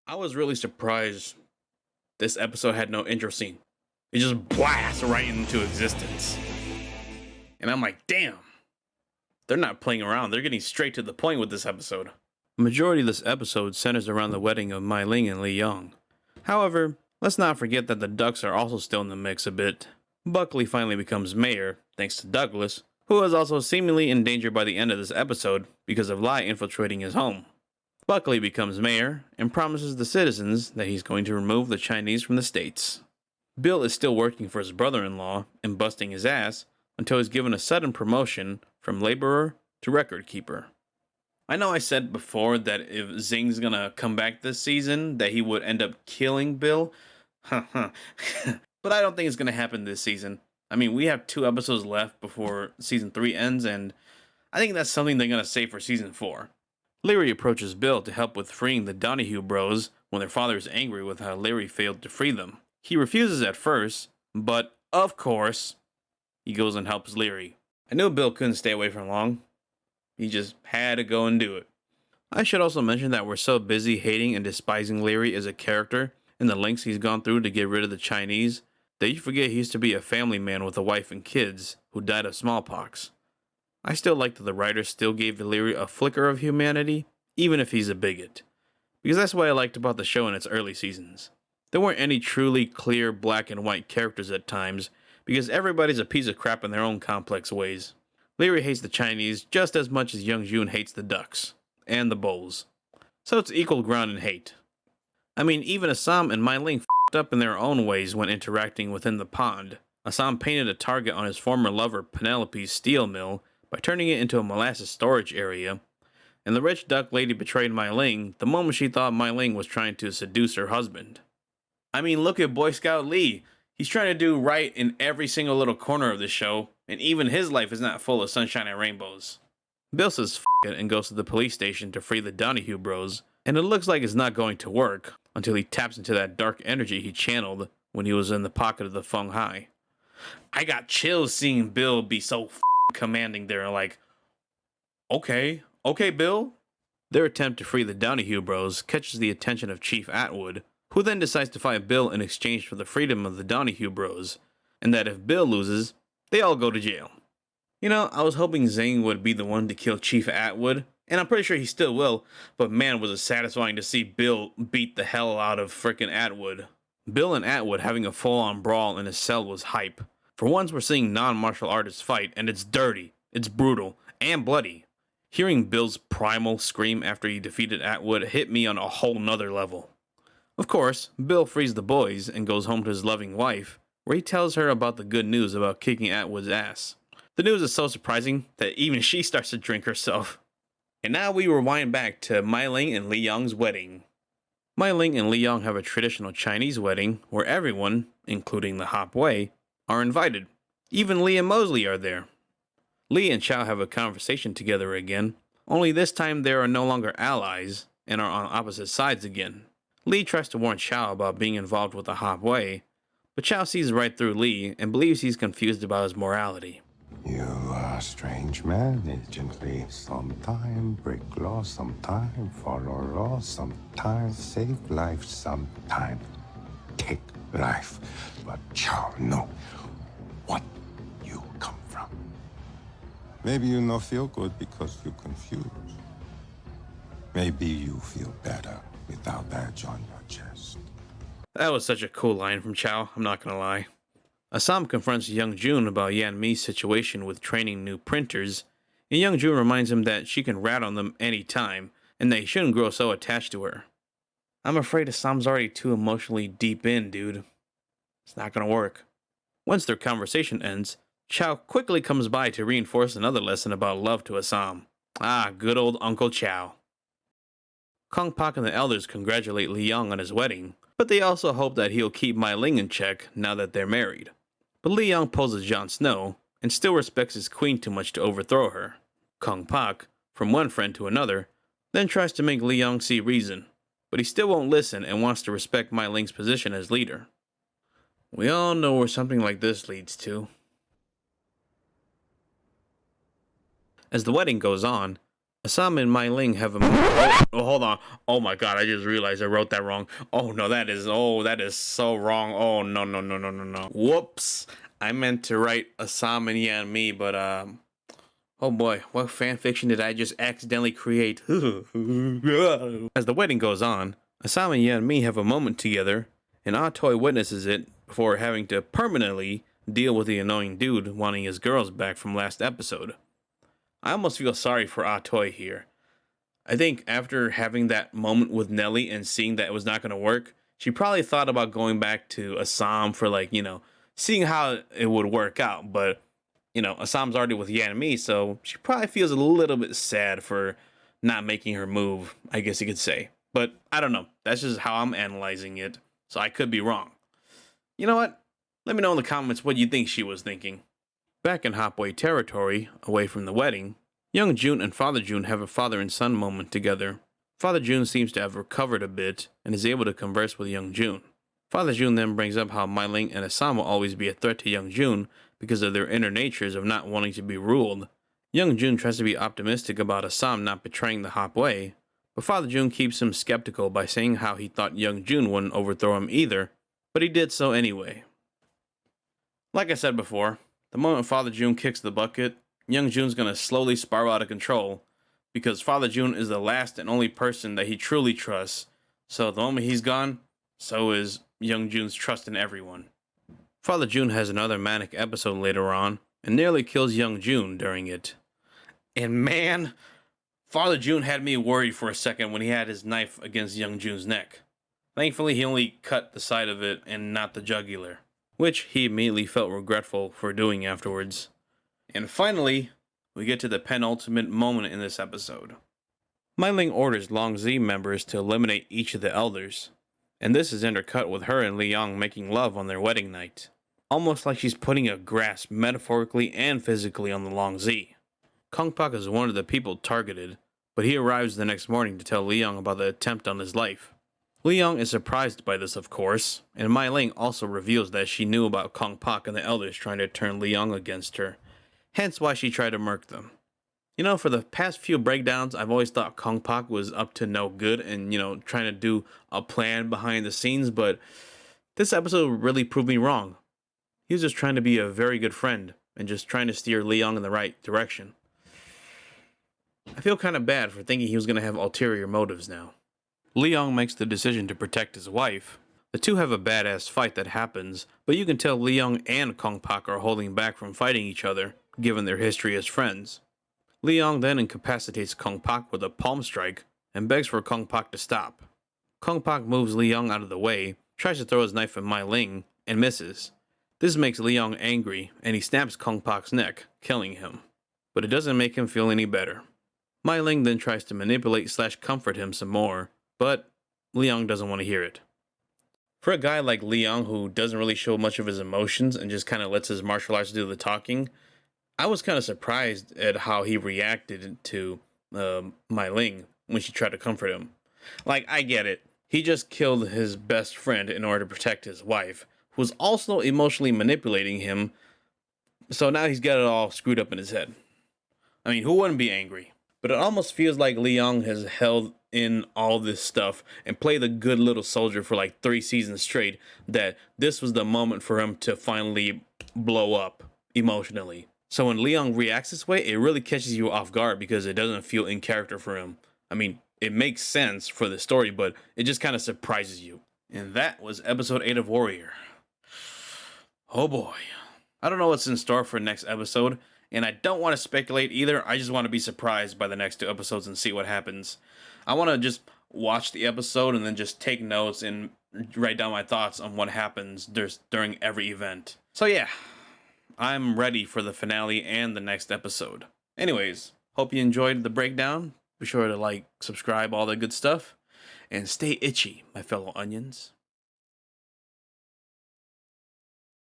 I was really surprised this episode had no intro scene. It just blasts right into existence. And I'm like, damn, they're not playing around. They're getting straight to the point with this episode. The majority of this episode centers around the wedding of Mai Ling and Li Yong. However, let's not forget that the Ducks are also still in the mix a bit. Buckley finally becomes mayor, thanks to Douglas, who is also seemingly in danger by the end of this episode because of Lai infiltrating his home. Buckley becomes mayor and promises the citizens that he's going to remove the Chinese from the states. Bill is still working for his brother-in-law and busting his ass until he's given a sudden promotion from laborer to record keeper. I know I said before that if Zing's gonna come back this season, that he would end up killing Bill. But I don't think it's gonna happen this season. I mean, we have 2 episodes left before season 3 ends, and I think that's something they're gonna save for season 4. Leary approaches Bill to help with freeing the Donahue bros when their father is angry with how Leary failed to free them. He refuses at first, but of course, he goes and helps Leary. I knew Bill couldn't stay away from long. He just had to go and do it. I should also mention that we're so busy hating and despising Leary as a character and the lengths he's gone through to get rid of the Chinese that you forget he used to be a family man with a wife and kids who died of smallpox. I still like that the writers still gave Leary a flicker of humanity, even if he's a bigot. Because that's what I liked about the show in its early seasons. There weren't any truly clear black and white characters at times, because everybody's a piece of crap in their own complex ways. Leary hates the Chinese just as much as Young Jun hates the Ducks, and the Bulls. So it's equal ground in hate. I mean, even Assam and Mai Ling f***ed up in their own ways when interacting within the pond. Assam painted a target on his former lover Penelope's steel mill by turning it into a molasses storage area, and the rich duck lady betrayed Mai Ling the moment she thought Mai Ling was trying to seduce her husband. I mean, look at Boy Scout Lee. He's trying to do right in every single little corner of the show, and even his life is not full of sunshine and rainbows. Bill says f it and goes to the police station to free the Donahue bros, and it looks like it's not going to work until he taps into that dark energy he channeled when he was in the pocket of the Feng Hai. I got chills seeing Bill be so commanding there, like, okay, Bill. Their attempt to free the Donahue bros catches the attention of Chief Atwood, who then decides to fight Bill in exchange for the freedom of the Donahue bros, and that if Bill loses, they all go to jail. You know, I was hoping Zane would be the one to kill Chief Atwood, and I'm pretty sure he still will, but man, was it satisfying to see Bill beat the hell out of frickin' Atwood. Bill and Atwood having a full-on brawl in his cell was hype. For once, we're seeing non-martial artists fight, and it's dirty, it's brutal, and bloody. Hearing Bill's primal scream after he defeated Atwood hit me on a whole nother level. Of course, Bill frees the boys and goes home to his loving wife, where he tells her about the good news about kicking Atwood's ass. The news is so surprising that even she starts to drink herself. And now we rewind back to Mai Ling and Li Yong's wedding. Mai Ling and Li Yong have a traditional Chinese wedding where everyone, including the Hop Wei, are invited. Even Lee and Mosley are there. Lee and Chow have a conversation together again, only this time they are no longer allies and are on opposite sides again. Lee tries to warn Chow about being involved with the Hop Wei, but Chow sees right through Lee and believes he's confused about his morality. You are a strange man, anciently. Sometime break law, sometime follow law, sometime save life, sometime take life. But Chow know what you come from. Maybe you not feel good because you're confused. Maybe you feel better without edge on your chest. That was such a cool line from Chow, I'm not gonna lie. Assam confronts Young Jun about Yan Mi's situation with training new printers, and Young Jun reminds him that she can rat on them anytime, and that he shouldn't grow so attached to her. I'm afraid Assam's already too emotionally deep in, dude. It's not gonna work. Once their conversation ends, Chow quickly comes by to reinforce another lesson about love to Assam. Ah, good old Uncle Chow. Kong Pak and the elders congratulate Li Yong on his wedding, but they also hope that he'll keep Mai Ling in check now that they're married. But Li Yong poses Jon Snow, and still respects his queen too much to overthrow her. Kong Pak, from one friend to another, then tries to make Li Yong see reason, but he still won't listen and wants to respect Mai Ling's position as leader. We all know where something like this leads to. As the wedding goes on, Assam and Mai Ling have a hold on. Oh my god, I just realized I wrote that wrong. Oh no, that is so wrong. Oh no. Whoops. I meant to write Assam and Yan Mi, but oh boy, what fan fiction did I just accidentally create? As the wedding goes on, Assam and Yan Mi have a moment together, and Atoy witnesses it before having to permanently deal with the annoying dude wanting his girls back from last episode. I almost feel sorry for Atoy here. I think after having that moment with Nelly and seeing that it was not going to work, she probably thought about going back to Assam for seeing how it would work out. But, Assam's already with Yan Mi, so she probably feels a little bit sad for not making her move, I guess you could say. But I don't know. That's just how I'm analyzing it, so I could be wrong. You know what? Let me know in the comments what you think she was thinking. Back in Hopway territory, away from the wedding, young June and Father June have a father and son moment together. Father June seems to have recovered a bit and is able to converse with young June. Father June then brings up how Mai Ling and Assam will always be a threat to young June because of their inner natures of not wanting to be ruled. Young June tries to be optimistic about Assam not betraying the Hopway, but Father June keeps him skeptical by saying how he thought young June wouldn't overthrow him either, but he did so anyway. Like I said before, the moment Father June kicks the bucket, young June's gonna slowly spiral out of control, because Father June is the last and only person that he truly trusts, so the moment he's gone, so is young June's trust in everyone. Father June has another manic episode later on, and nearly kills young June during it. And man, Father June had me worried for a second when he had his knife against young June's neck. Thankfully, he only cut the side of it and not the jugular, which he immediately felt regretful for doing afterwards. And finally, we get to the penultimate moment in this episode. Mai Ling orders Long Z members to eliminate each of the elders, and this is intercut with her and Liang making love on their wedding night, almost like she's putting a grasp metaphorically and physically on the Long Z. Kong Pak is one of the people targeted, but he arrives the next morning to tell Liang about the attempt on his life. Liang is surprised by this, of course, and Mai Ling also reveals that she knew about Kong Pak and the elders trying to turn Liang against her, hence why she tried to murk them. For the past few breakdowns, I've always thought Kong Pak was up to no good and, trying to do a plan behind the scenes, but this episode really proved me wrong. He was just trying to be a very good friend and just trying to steer Liang in the right direction. I feel kind of bad for thinking he was going to have ulterior motives now. Liang makes the decision to protect his wife. The two have a badass fight that happens, but you can tell Liang and Kong Pak are holding back from fighting each other, given their history as friends. Liang then incapacitates Kong Pak with a palm strike and begs for Kong Pak to stop. Kong Pak moves Liang out of the way, tries to throw his knife at Mai Ling, and misses. This makes Liang angry, and he snaps Kong Pak's neck, killing him. But it doesn't make him feel any better. Mai Ling then tries to manipulate/comfort him some more, but Liang doesn't want to hear it. For a guy like Liang who doesn't really show much of his emotions and just kind of lets his martial arts do the talking, I was kind of surprised at how he reacted to Mai Ling when she tried to comfort him. Like, I get it. He just killed his best friend in order to protect his wife, who was also emotionally manipulating him, so now he's got it all screwed up in his head. I mean, who wouldn't be angry? But it almost feels like Liang has held in all this stuff and played the good little soldier for like 3 seasons straight, that this was the moment for him to finally blow up emotionally. So when Liang reacts this way, it really catches you off guard because it doesn't feel in character for him. I mean, it makes sense for the story, but it just kind of surprises you. And that was episode 8 of Warrior. Oh boy. I don't know what's in store for next episode, and I don't want to speculate either. I just want to be surprised by the next 2 episodes and see what happens. I want to just watch the episode and then just take notes and write down my thoughts on what happens during every event. So yeah, I'm ready for the finale and the next episode. Anyways, hope you enjoyed the breakdown. Be sure to like, subscribe, all that good stuff. And stay itchy, my fellow onions.